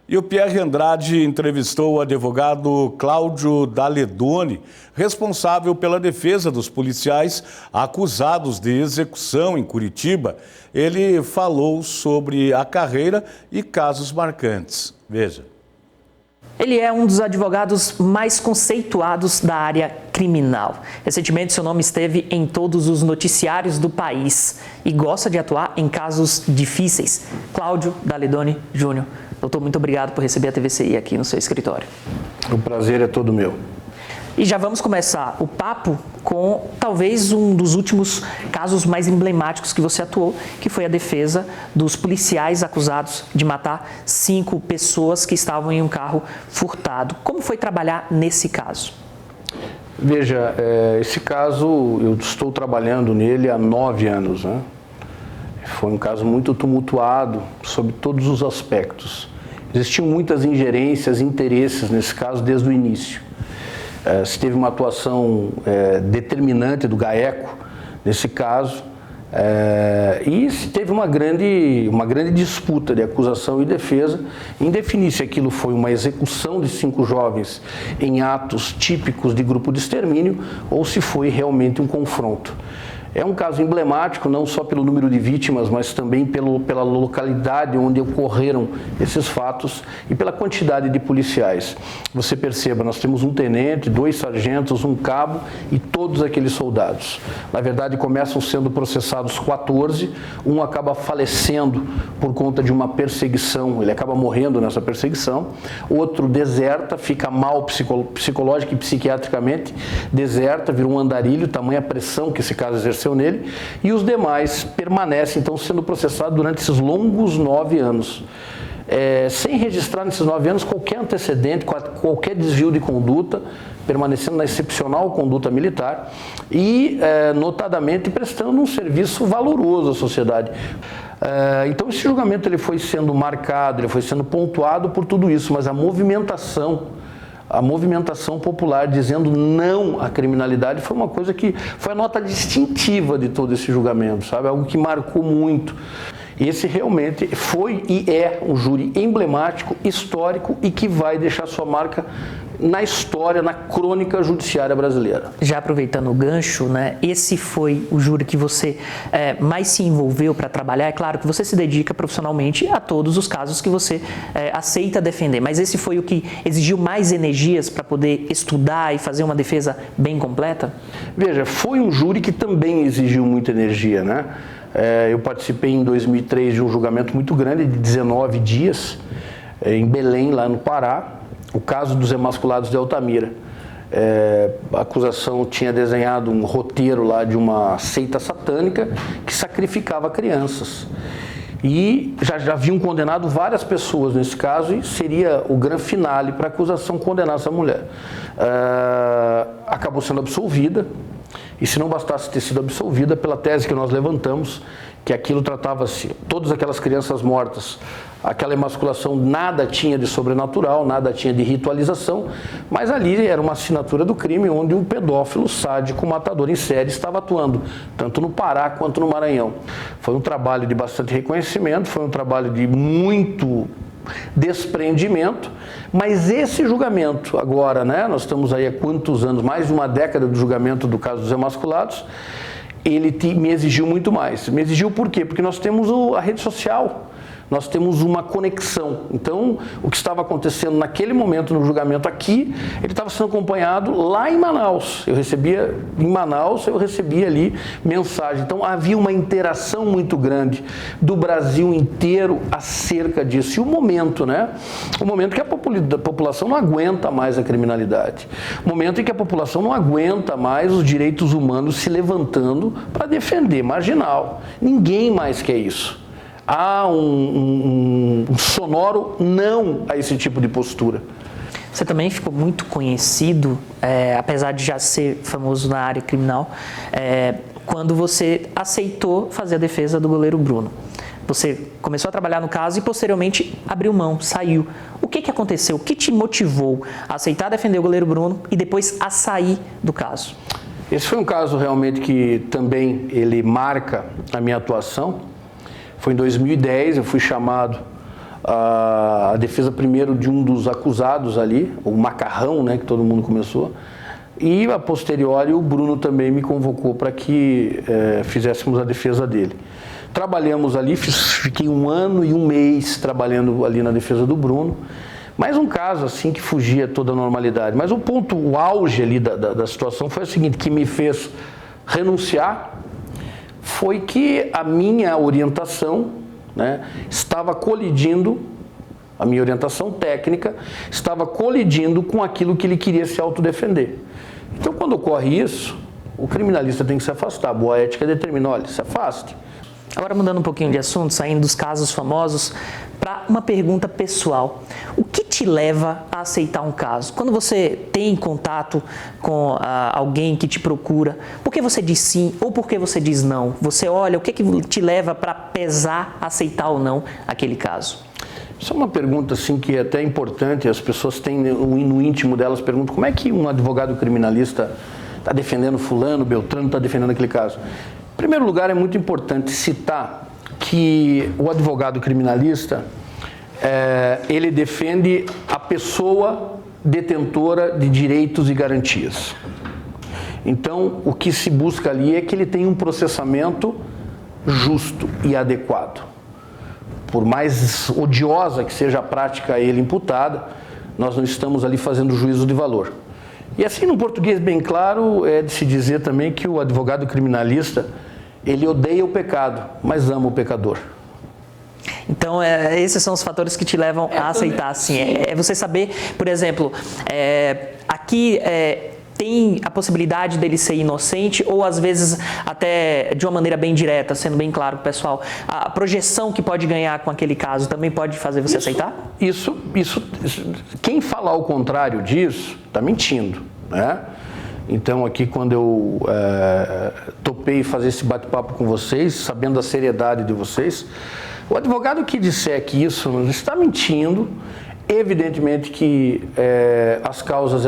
E o Pierre Andrade entrevistou o advogado Cláudio Daledoni, responsável pela defesa dos policiais acusados de execução em Curitiba. Ele falou sobre a carreira e casos marcantes. Veja. Ele é um dos advogados mais conceituados da área criminal. Recentemente, seu nome esteve em todos os noticiários do país e gosta de atuar em casos difíceis. Cláudio Daledoni Júnior. Doutor, muito obrigado por receber a TVCI aqui no seu escritório. O prazer é todo meu. E já vamos começar o papo com talvez um dos últimos casos mais emblemáticos que você atuou, que foi a defesa dos policiais acusados de matar 5 pessoas que estavam em um carro furtado. Como foi trabalhar nesse caso? Veja, esse caso eu estou trabalhando nele há 9 anos, né? Foi um caso muito tumultuado sobre todos os aspectos. Existiam muitas ingerências, interesses nesse caso desde o início. Se teve uma atuação determinante do GAECO nesse caso, e se teve uma grande disputa de acusação e defesa em definir se aquilo foi uma execução de 5 jovens em atos típicos de grupo de extermínio ou se foi realmente um confronto. É um caso emblemático, não só pelo número de vítimas, mas também pela localidade onde ocorreram esses fatos e pela quantidade de policiais. Você perceba, nós temos um tenente, 2 sargentos, um cabo e todos aqueles soldados. Na verdade, começam sendo processados 14, um acaba falecendo por conta de uma perseguição, ele acaba morrendo nessa perseguição, outro deserta, fica mal psicológica e psiquiatricamente, deserta, vira um andarilho, tamanha pressão que esse caso exerceu nele, e os demais permanecem então sendo processados durante esses longos 9 anos. Sem registrar nesses 9 anos qualquer antecedente, qualquer desvio de conduta, permanecendo na excepcional conduta militar e, notadamente, prestando um serviço valoroso à sociedade. Então esse julgamento ele foi sendo marcado, ele foi sendo pontuado por tudo isso, mas a movimentação popular dizendo não à criminalidade foi uma coisa que foi a nota distintiva de todo esse julgamento, sabe? Algo que marcou muito. Esse realmente foi e é um júri emblemático, histórico e que vai deixar sua marca na história, na crônica judiciária brasileira. Já aproveitando o gancho, né, esse foi o júri que você mais se envolveu para trabalhar. É claro que você se dedica profissionalmente a todos os casos que você aceita defender, mas esse foi o que exigiu mais energias para poder estudar e fazer uma defesa bem completa? Veja, foi um júri que também exigiu muita energia, né? Eu participei em 2003 de um julgamento muito grande, de 19 dias, em Belém, lá no Pará, o caso dos emasculados de Altamira. A acusação tinha desenhado um roteiro lá de uma seita satânica que sacrificava crianças. E já haviam condenado várias pessoas nesse caso e seria o grande finale para a acusação condenar essa mulher. Acabou sendo absolvida. E se não bastasse ter sido absolvida pela tese que nós levantamos, que aquilo tratava-se, todas aquelas crianças mortas, aquela emasculação nada tinha de sobrenatural, nada tinha de ritualização, mas ali era uma assinatura do crime onde um pedófilo sádico, matador em série estava atuando, tanto no Pará quanto no Maranhão. Foi um trabalho de bastante reconhecimento, foi um trabalho de muito desprendimento, mas esse julgamento agora, né, nós estamos aí há quantos anos, mais de uma década do julgamento do caso dos emasculados, ele me exigiu muito mais. Me exigiu por quê? Porque nós temos a rede social, nós temos uma conexão. Então, o que estava acontecendo naquele momento no julgamento aqui, ele estava sendo acompanhado lá em Manaus. Eu recebia ali mensagem. Então, havia uma interação muito grande do Brasil inteiro acerca disso. E o momento, né? O momento que a população não aguenta mais a criminalidade. O momento em que a população não aguenta mais os direitos humanos se levantando para defender marginal. Ninguém mais quer isso. Há um sonoro não a esse tipo de postura. Você também ficou muito conhecido, apesar de já ser famoso na área criminal, quando você aceitou fazer a defesa do goleiro Bruno. Você começou a trabalhar no caso e posteriormente abriu mão, saiu. O que aconteceu? O que te motivou a aceitar defender o goleiro Bruno e depois a sair do caso? Esse foi um caso realmente que também ele marca a minha atuação. Foi em 2010, eu fui chamado a defesa primeiro de um dos acusados ali, o Macarrão, né, que todo mundo começou, e a posteriori o Bruno também me convocou para que fizéssemos a defesa dele. Trabalhamos ali, fiquei 1 ano e 1 mês trabalhando ali na defesa do Bruno. Mais um caso assim que fugia toda a normalidade. Mas o auge ali da situação foi o seguinte, que me fez renunciar, foi que a minha orientação, né, estava colidindo, a minha orientação técnica estava colidindo com aquilo que ele queria se autodefender. Então, quando ocorre isso, o criminalista tem que se afastar. A boa ética determina, olha, se afaste. Agora, mudando um pouquinho de assunto, saindo dos casos famosos, para uma pergunta pessoal. O que te leva a aceitar um caso? Quando você tem contato com alguém que te procura, por que você diz sim ou por que você diz não? Você olha, o que te leva para pesar, aceitar ou não aquele caso? Isso é uma pergunta assim, que é até importante, as pessoas têm no íntimo delas, perguntam como é que um advogado criminalista está defendendo fulano, Beltrano está defendendo aquele caso. Em primeiro lugar, é muito importante citar que o advogado criminalista, ele defende a pessoa detentora de direitos e garantias. Então, o que se busca ali é que ele tenha um processamento justo e adequado. Por mais odiosa que seja a prática a ele imputada, nós não estamos ali fazendo juízo de valor. E assim, no português bem claro, é de se dizer também que o advogado criminalista, ele odeia o pecado, mas ama o pecador. Então, esses são os fatores que te levam a aceitar, assim. É você saber, por exemplo, aqui tem a possibilidade dele ser inocente ou, às vezes, até de uma maneira bem direta, sendo bem claro, pessoal, a projeção que pode ganhar com aquele caso também pode fazer você aceitar? Isso, quem falar o contrário disso, está mentindo, né? Então, aqui, quando eu topei fazer esse bate-papo com vocês, sabendo da seriedade de vocês, o advogado que disser que isso está mentindo, evidentemente que as causas,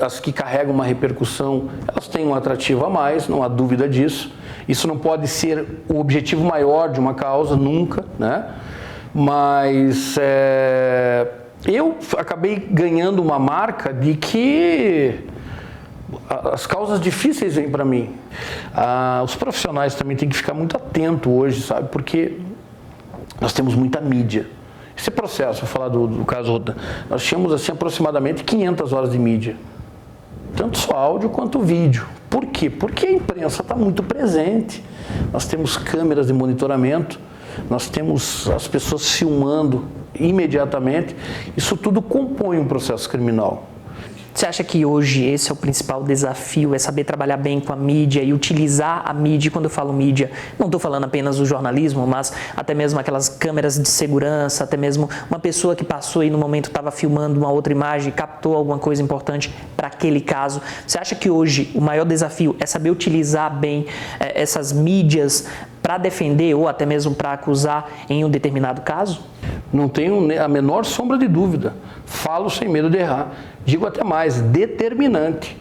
as que carregam uma repercussão, elas têm um atrativo a mais, não há dúvida disso. Isso não pode ser o objetivo maior de uma causa, nunca, né? Mas eu acabei ganhando uma marca de que as causas difíceis vêm para mim. Os profissionais também têm que ficar muito atentos hoje, sabe? Porque nós temos muita mídia. Esse processo, vou falar do caso Rodan, nós tínhamos assim aproximadamente 500 horas de mídia. Tanto só áudio quanto vídeo. Por quê? Porque a imprensa está muito presente. Nós temos câmeras de monitoramento, nós temos as pessoas filmando imediatamente. Isso tudo compõe um processo criminal. Você acha que hoje esse é o principal desafio, é saber trabalhar bem com a mídia e utilizar a mídia? Quando eu falo mídia, não estou falando apenas do jornalismo, mas até mesmo aquelas câmeras de segurança, até mesmo uma pessoa que passou e no momento estava filmando uma outra imagem, captou alguma coisa importante para aquele caso. Você acha que hoje o maior desafio é saber utilizar bem essas mídias para defender ou até mesmo para acusar em um determinado caso? Não tenho a menor sombra de dúvida. Falo sem medo de errar. Digo até mais, determinante.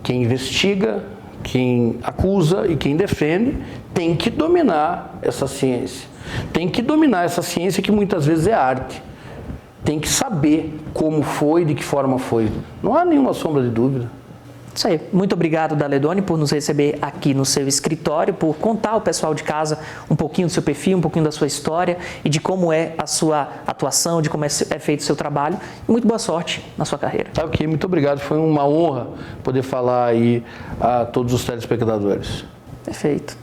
Quem investiga, quem acusa e quem defende tem que dominar essa ciência. Tem que dominar essa ciência que muitas vezes é arte. Tem que saber como foi, de que forma foi. Não há nenhuma sombra de dúvida. Isso aí. Muito obrigado, Daledoni, por nos receber aqui no seu escritório, por contar ao pessoal de casa um pouquinho do seu perfil, um pouquinho da sua história e de como é a sua atuação, de como é feito o seu trabalho. E muito boa sorte na sua carreira. Tá ok, muito obrigado. Foi uma honra poder falar aí a todos os telespectadores. Perfeito.